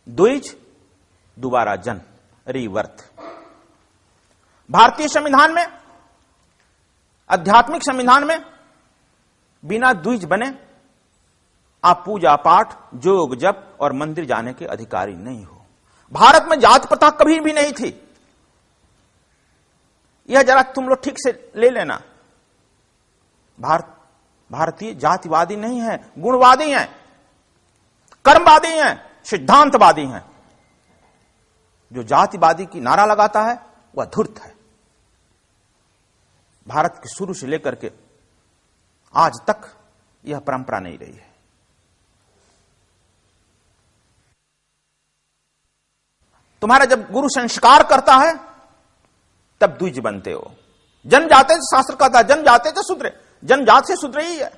द्विज, दोबारा जन्म, रीबर्थ। भारतीय संविधान में, आध्यात्मिक संविधान में बिना द्विज बने आप पूजा पाठ, योग जप और मंदिर जाने के अधिकारी नहीं हो। भारत में जात प्रथा कभी भी नहीं थी। यह जरा तुम लोग ठीक से ले लेना। भारतीय जातिवादी नहीं है, गुणवादी हैं, कर्मवादी हैं, सिद्धांतवादी हैं। जो जातिवादी की नारा लगाता है वह धूर्त है। भारत के शुरू से लेकर के आज तक यह परंपरा नहीं रही है। तुम्हारा जब गुरु संस्कार करता है तब द्विज बनते हो। जन्म जाते थे, शास्त्र कहता है जन्म जाते थे शूद्र, जन्म जात से शूद्र ही है।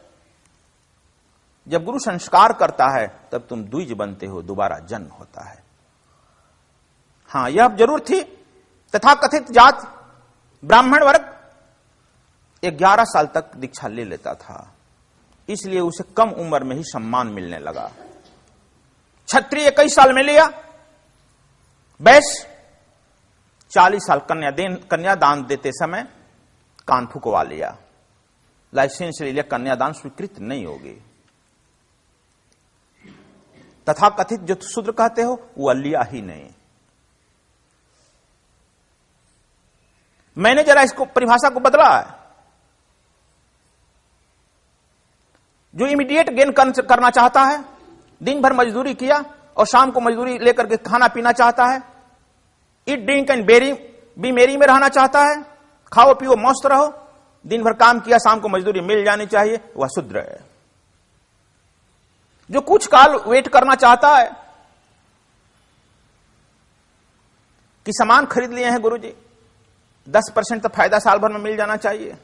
जब गुरु संस्कार करता है तब तुम द्विज बनते हो, दोबारा जन्म होता है। हां, यह जरूर थी तथाकथित जात ब्राह्मण वर्ग 11 साल तक दीक्षा ले लेता था, इसलिए उसे कम उम्र में ही सम्मान मिलने लगा। क्षत्रिय 21 साल में लिया, वैश्य 40 साल कन्यादान देते समय कान फुकवा लिया। लाइसेंस ले लिया, कन्यादान स्वीकृत नहीं होगी। तथाकथित जो शूद्र कहते हो वो लिया ही नहीं। मैंने जरा इसको परिभाषा को बदला है। जो इमीडिएट गेन करना चाहता है, दिन भर मजदूरी किया और शाम को मजदूरी लेकर के खाना पीना चाहता है, ईट ड्रिंक एंड बी मेरी में रहना चाहता है, खाओ पियो मस्त रहो, दिन भर काम किया, शाम को मजदूरी मिल जानी चाहिए, वह शूद्र है। जो कुछ काल वेट करना चाहता है कि सामान खरीद लिए हैं गुरुजी, 10% तक फायदा साल भर में मिल जाना चाहिए,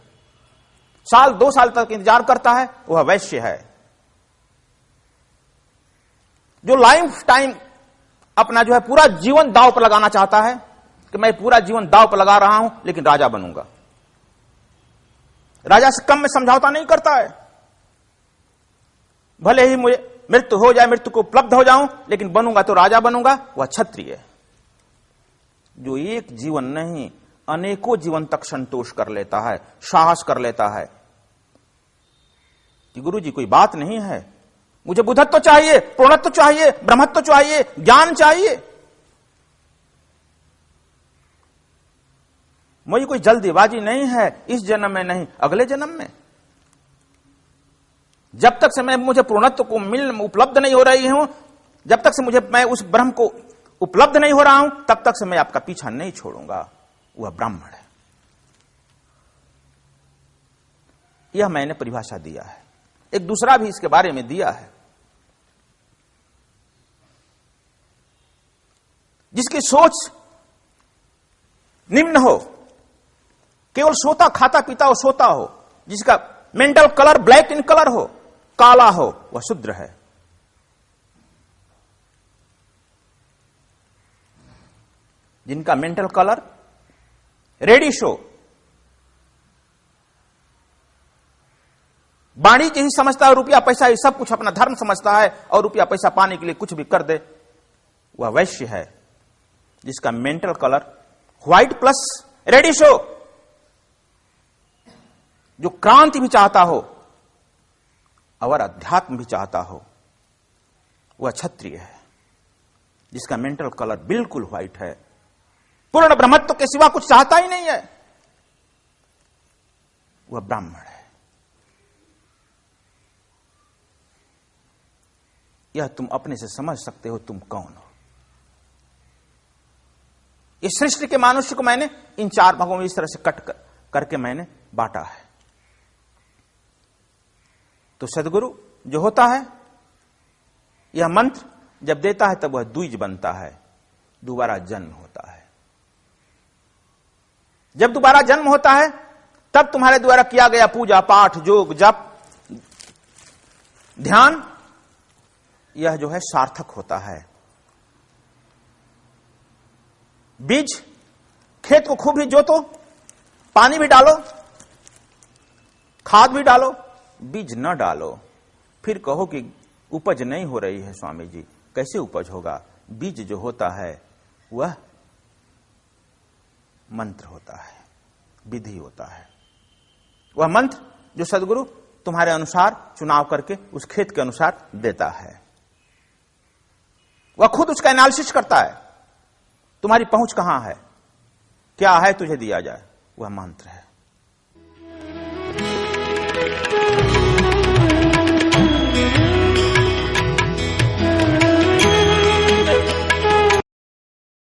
साल 2 साल तक इंतजार करता है, वह वैश्य है। जो लाइफ टाइम अपना जो है पूरा जीवन दांव पर लगाना चाहता है कि मैं पूरा जीवन दांव पर लगा रहा हूं लेकिन राजा बनूंगा, राजा से कम में समझौता नहीं करता है। भले ही मुझे मृत्यु हो जाए, मृत्यु को उपलब्ध हो जाऊं, लेकिन बनूंगा तो राजा बनूंगा, वह क्षत्रिय है। जो एक जीवन नहीं अनेकों जीवन तक संतोष कर लेता है, साहस कर लेता है कि गुरु जी कोई बात नहीं है, मुझे बुद्धत्व तो चाहिए, पूर्णत्व तो चाहिए, ब्रह्मत्व तो चाहिए, ज्ञान चाहिए, मुझे कोई जल्दीबाजी नहीं है, इस जन्म में नहीं अगले जन्म में। जब तक से मुझे पूर्णत्व को उपलब्ध नहीं हो रही हूं, जब तक से मैं उस ब्रह्म को उपलब्ध नहीं हो रहा हूं, तब तक से मैं आपका पीछा नहीं छोड़ूंगा। वह ब्राह्मण है। यह मैंने परिभाषा दिया है। एक दूसरा भी इसके बारे में दिया है। जिसकी सोच निम्न हो, केवल सोता खाता पीता हो, सोता हो, जिसका mental colour black in colour हो, काला हो, वह शूद्र है। जिनका मेंटल कलर रेडिश हो, वाणिज्य ही समझता है, रुपया पैसा ही सब कुछ अपना धर्म समझता है और रुपया पैसा पाने के लिए कुछ भी कर दे, वह वैश्य है। जिसका mental colour white plus reddish हो, जो क्रांति भी चाहता हो और अध्यात्म भी चाहता हो, वह क्षत्रिय है। जिसका मेंटल कलर बिल्कुल व्हाइट है, पूर्ण ब्रह्मत्व के सिवा कुछ चाहता ही नहीं है, वह ब्राह्मण है। यह तुम अपने से समझ सकते हो तुम कौन हो। इस सृष्टि के मनुष्य को मैंने इन 4 भागों में इस तरह से कट करके मैंने बांटा है। तो सदगुरु जो होता है, यह मंत्र जब देता है तब वह द्विज बनता है, दोबारा जन्म होता है। जब दोबारा जन्म होता है तब तुम्हारे द्वारा किया गया पूजा पाठ, योग जप, ध्यान, यह जो है सार्थक होता है। बीज खेत को खूब ही जोतो, पानी भी डालो, खाद भी डालो, बीज न डालो, फिर कहो कि उपज नहीं हो रही है स्वामी जी, कैसे उपज होगा? बीज जो होता है वह मंत्र होता है, विधि होता है। वह मंत्र जो सदगुरु तुम्हारे अनुसार चुनाव करके उस खेत के अनुसार देता है। वह खुद उसका एनालिसिस करता है, तुम्हारी पहुंच कहां है, क्या है तुझे दिया जाए, वह मंत्र है।